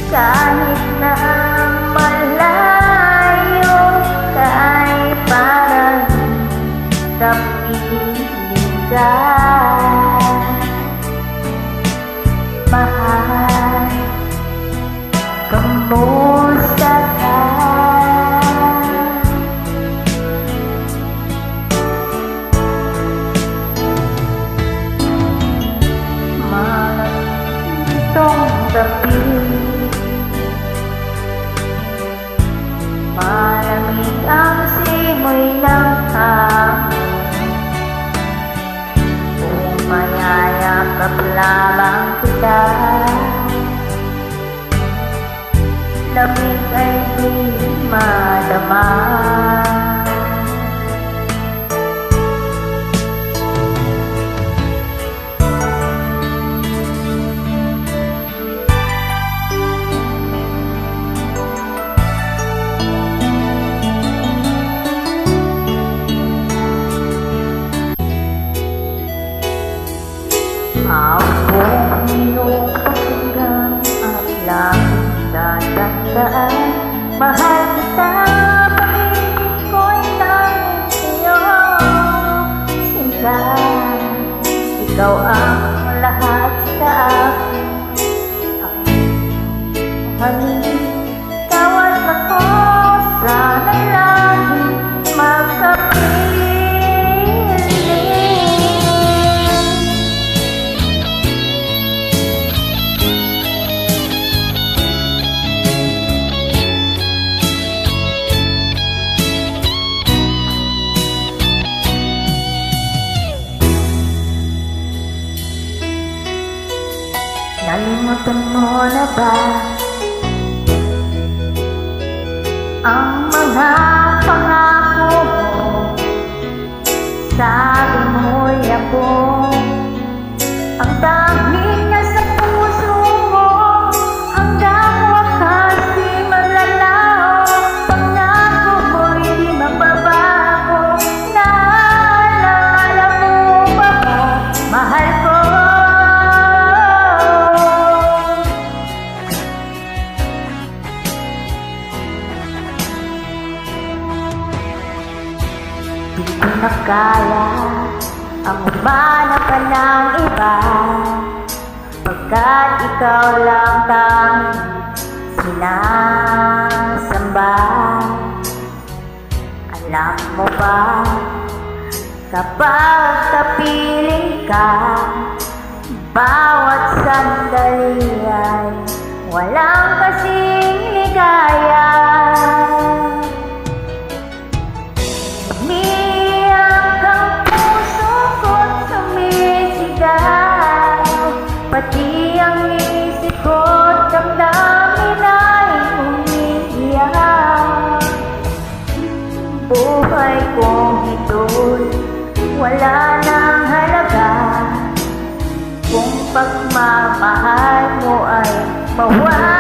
Kahit na malayo ka ay parang sa piling ka. Mahal, kamusta ka? Itong gabi, malamig ang simoy ng hangin. Kung mayayakap lamang kita, lamig ay di madama. Ang iyong pakinggan at langit tatandaan. Mahal kita, pag-ibig ko'y langit sa'yo. Sinta, ikaw ang lahat sa akin. Hangin, ikaw at ako, sana'y lagi magkapiling. Nalimutan mo na ba ang mga pangako mo? Sabi mo'y ako ang dami na sa puso mo. Hanggang wakas di malalaho, pangako mo'y di mababago. Naalala mo ba mo, mahal ko? Di ko na kaya ang umanap pa ng iba, pagkat ikaw lang tanging sinasamba. Alam mo ba, kapag kapiling ka, bawat sandali ay walang kasing ligaya. Pati ang isip ko't damdamin ay umiiyak. Buhay kong ito'y wala nang halaga kung pagmamahal mo ay mawala.